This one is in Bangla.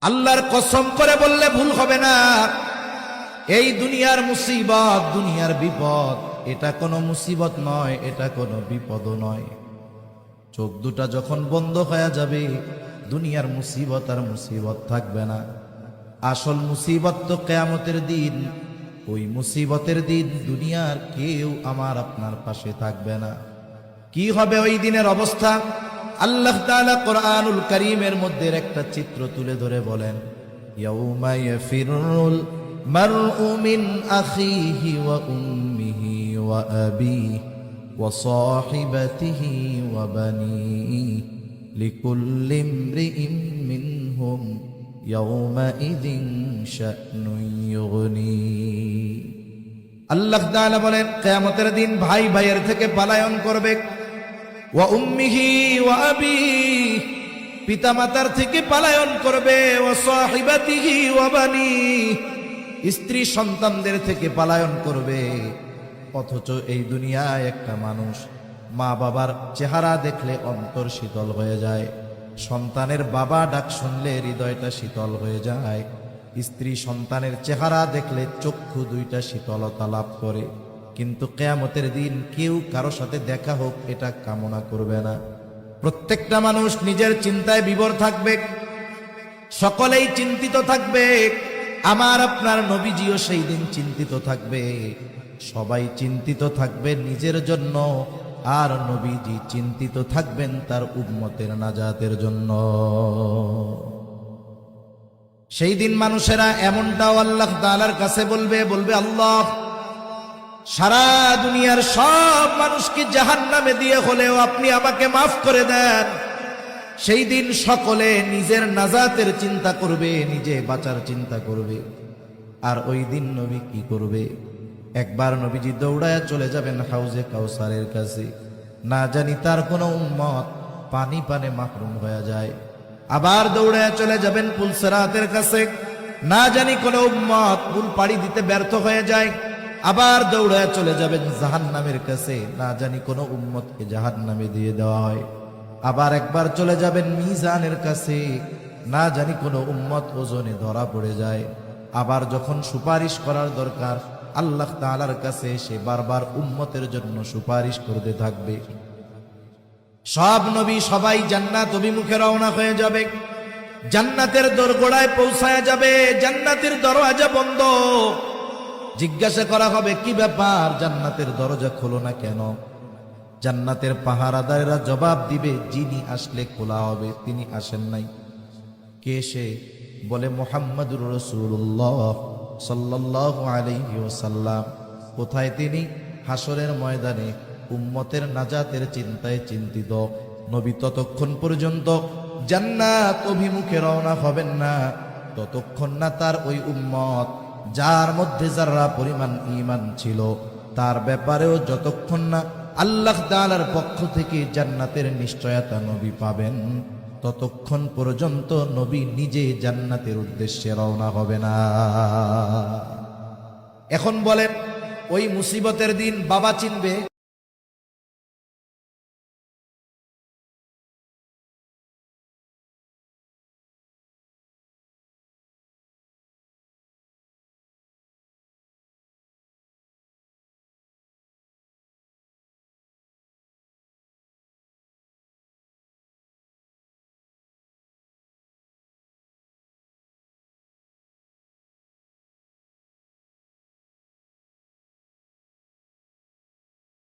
আল্লাহর কসম করে বললে ভুল হবে না, এই দুনিয়ার মুসিবত, দুনিয়ার বিপদ, এটা কোনো মুসিবত নয়, এটা কোনো বিপদও নয়। চোখ দুটা যখন বন্ধ হয়ে যাবে, দুনিয়ার মুসিবত আর মুসিবত থাকবে না। আসল মুসিবত তো কিয়ামতের দিন। ওই মুসিবতের দিন দুনিয়ার কেউ আমার আপনার পাশে থাকবে না। কি হবে ওই দিনের অবস্থা? আল্লাহ তাআলা কোরআনুল কারীমের মধ্যে একটা চিত্র তুলে ধরে বলেন, ইয়াউমা ইয়াফিরুল মারউ মিন আখিহি ওয়া উম্মিহি ওয়া আবিহি ওয়া সাহিবাতিহি ওয়া বানিহি লিকুল্লি ইমরিইম মিনহুম ইয়াউমাইযিন শা'নুন ইউগনি। আল্লাহ তাআলা বলেন, কিয়ামতের দিন ভাই ভাইয়ের থেকে পলায়ন করবে। ওয়া উম্মিহি ওয়া আবিহি, পিতামাতার থেকে পলায়ন করবে। ওয়া সাহিবাতিহি ওয়া বানিহি, স্ত্রী সন্তানদের থেকে পলায়ন করবে। অথচ এই দুনিয়ায় একটা মানুষ মা বাবার চেহারা দেখলে অন্তর শীতল হয়ে যায়, সন্তানের বাবা ডাক শুনলে হৃদয়টা শীতল হয়ে যায়, স্ত্রী সন্তানের চেহারা দেখলে চক্ষু দুইটা শীতলতা লাভ করে। কিন্তু কিয়ামতের দিন কেউ কারো সাথে দেখা হোক এটা কামনা করবে না। প্রত্যেকটা মানুষ নিজের চিন্তায় বিভোর থাকবে, সকলেই চিন্তিত থাকবে। আমার আপনার নবীজিও সেই দিন চিন্তিত থাকবে। সবাই চিন্তিত থাকবে নিজের জন্য, আর নবীজি চিন্তিত থাকবেন তার উম্মতের নাজাতের জন্য। সেই দিন মানুষেরা এমনটাও আল্লাহ তাআলার কাছে বলবে, আল্লাহ, সারা দুনিয়ার সব মানুষকে জাহান্নামে দিয়ে হলেও আপনি আমাকে মাফ করে দেন। সেই দিন সকলে নিজের নাজাতের চিন্তা করবে, নিজে বাঁচার চিন্তা করবে। আর ওই দিন নবী কি করবে? একবার নবীজি দৌড়ায় চলে যাবেন হাউজে কাউসারের কাছে। না জানি তার কোনো উম্মত পানি পানে মাহরুম হয়ে যায়। আবার দৌড়ায় চলে যাবেন পুলসিরাতের কাছে। না জানি কোনো উম্মত পুল পাড়ি দিতে ব্যর্থ হয়ে যায়। আবার দৌড়ায় চলে যাবেন জাহান্নামের কাছে। না জানি কোনো উম্মতকে জাহান্নামে দিয়ে দেওয়া হয়। আবার একবার চলে যাবেন মিজানের কাছে। না জানি কোনো উম্মত ওজনে ধরা পড়ে যায়। আবার যখন সুপারিশ করার দরকার, আল্লাহ তাআলার কাছে সে বারবার উম্মতের জন্য সুপারিশ করতে থাকবে। সব নবী সবাই জান্নাত অভিমুখে রওনা হয়ে যাবে, জান্নাতের দোরগোড়ায় পৌঁছায় যাবে। জান্নাতের দরওয়াজা বন্ধ। জিজ্ঞাসা করা হবে, কি ব্যাপার, জান্নাতের দরজা খোলো না কেন? জান্নাতের পাহারাদারেরা জবাব দিবে, যিনি আসলে খোলা হবে তিনি আসেন নাই। কে সে? বলে, মুহাম্মাদুর রাসূলুল্লাহ সাল্লাল্লাহু আলাইহি ওয়াসাল্লাম। কোথায় তিনি? হাসরের ময়দানে উম্মতের নাজাতের চিন্তায় চিন্তিত। নবী ততক্ষণ পর্যন্ত জান্নাত অভিমুখে রওনা হবেন না, ততক্ষণ না তার ওই উম্মত যার মধ্যে যারা পরিমাণ ঈমান ছিল তার ব্যাপারেও যতক্ষণ না আল্লাহ তাআলার পক্ষ থেকে জান্নাতের নিশ্চয়তা নবী পাবেন, ততক্ষণ পর্যন্ত নবী নিজে জান্নাতের উদ্দেশ্যে রওনা হবে না। এখন বলেন, ওই মুসিবতের দিন বাবা চিনবে?